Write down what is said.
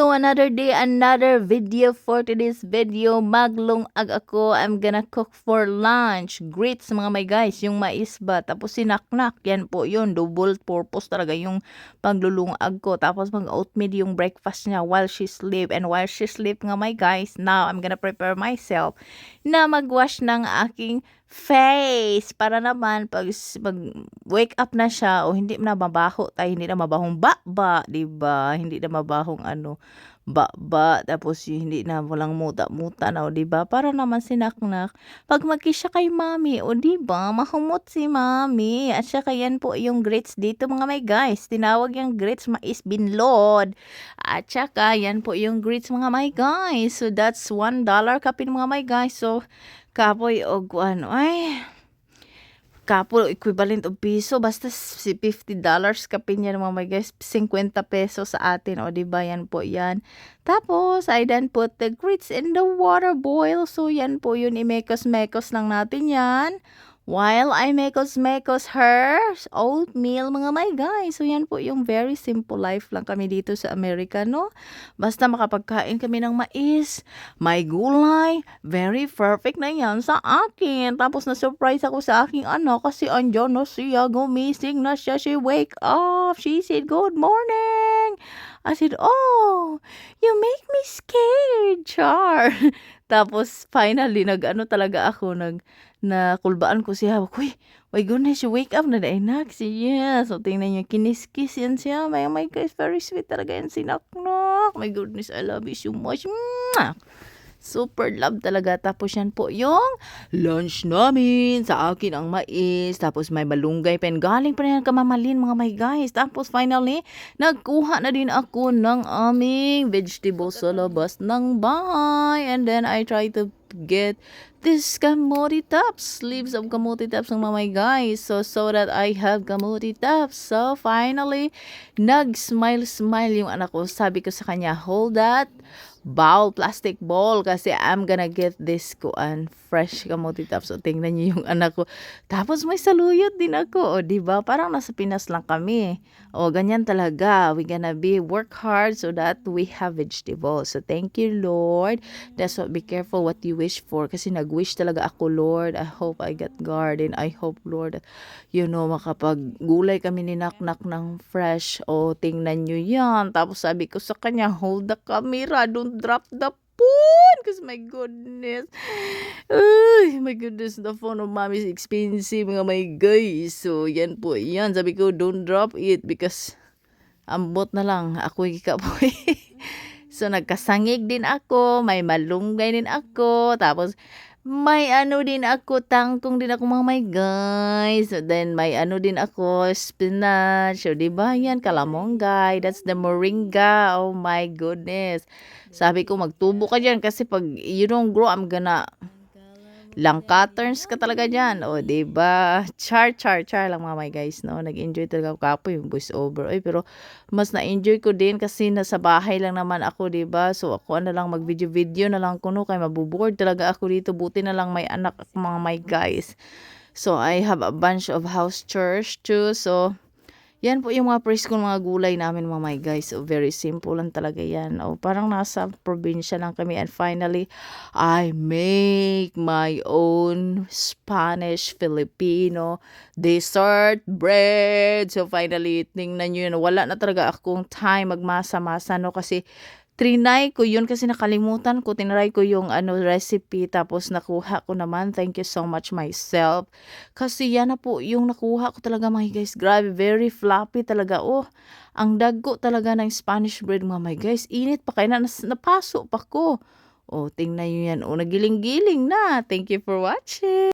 Hello, another day, another video. For today's video, maglungag ako. I'm gonna cook for lunch. Grits mga may guys, yung mais ba? Tapos sinaknak, yan po yun. Double purpose talaga yung paglulungag ko. Tapos mag-oatmeal yung breakfast niya while she sleep. And while she sleep nga my guys, now I'm gonna prepare myself na magwash ng aking face para naman pag wake up na siya o hindi na mabaho tayo, hindi na mabahong ba, 'di ba? Hindi na mabahong ba, tapos hindi na walang muta-muta na, o 'di ba? Para naman sinaknak pag magkisya kay mommy, o 'di ba? Mahumot si mommy. At saka yan po yung grits dito mga may guys. Tinawag yung grits mais binlod. At saka yan po yung grits mga may guys. So that's $1 kapin mga may guys. So kapoy og ano ay kapo equivalent of piso basta si $50 kapin yan mga my guys, 50 pesos sa atin, o di ba yan po yan. Tapos I then put the grits in the water boil. So yan po yun, imekos-mekos lang natin yan while I mekos her oatmeal mga my guys. So yan po yung very simple life lang kami dito sa Amerika, no? Basta makapagkain kami ng mais, may gulay, very perfect na yan sa akin. Tapos na-surprise ako sa aking anak kasi andyan na siya, gumising na siya, she wake up, she said, "Good morning." I said, "Oh, you make me scared, Char." Tapos finally nag-ano talaga ako, nakulbaan ko siya. Uy, my goodness, you wake up na dainak siya. So tingnan niyo, kinis-kiss yan siya. My guys, very sweet talaga yan si Naknak. My goodness, I love you so much. Mwah! Super love talaga. Tapos yan po yung lunch namin. Sa akin ang mais. Tapos may malunggay pa yan. Galing pa rin kamamalin mga my guys. Tapos finally, nagkuha na din ako ng aming vegetables sa labas ng bahay. And then I try to get this kamote tops, leaves of kamote tops ng mga my guys. So that I have kamote tops. So finally, nag-smile yung anak ko. Sabi ko sa kanya, hold that plastic bowl kasi I'm gonna get this fresh kamote tops. So tingnan niyo yung anak ko. Tapos may saluyot din ako. O diba? Parang nasa Pinas lang kami. O ganyan talaga. We gonna work hard so that we have vegetables. So thank you Lord. That's what, be careful what you wish for. Kasi nag-wish talaga ako Lord. I hope I get garden. I hope Lord, makapag-gulay kami ni Naknak ng fresh. O tingnan niyo yan. Tapos sabi ko sa kanya, hold the camera. Don't drop the phone because my goodness, my goodness, the phone of mommy is expensive mga my guys. So yan po yan, sabi ko don't drop it because ambot na lang ako ikapoy. So nagkasangig din ako, may malunggay din ako, tapos may din ako, tangkong din ako mga my guys. So then may din ako, spinach. So diba yan, kalamonggay. That's the moringa. Oh my goodness. Sabi ko magtubo ka dyan kasi pag you don't grow, I'm gonna lang patterns ka talaga dyan. O, diba? Char lang mga my guys, no? Nag-enjoy talaga ako kapo yung voice over. Ay, pero mas na-enjoy ko din kasi nasa bahay lang naman ako, diba? So, ako lang mag-video na lang ko, no? Kaya mabuboard talaga ako dito. Buti na lang may anak mga my guys. So, I have a bunch of house chores too. So, yan po yung mga preschool mga gulay namin mga my guys. So, very simple lang talaga yan. O, parang nasa probinsya lang kami. And finally, I make my own Spanish Filipino dessert bread. So, finally, tingnan nyo yun. Wala na talaga akong time magmasa-masa, no? Kasi trinay ko yun kasi nakalimutan ko. Tinry ko yung recipe tapos nakuha ko naman. Thank you so much myself. Kasi yan na po yung nakuha ko talaga mga guys. Grabe, very floppy talaga. Oh, ang dagko talaga ng Spanish bread mga my guys. Init pa kaya napaso pa ko. Oh, tingnan nyo yan. Oh, nagiling-giling na. Thank you for watching.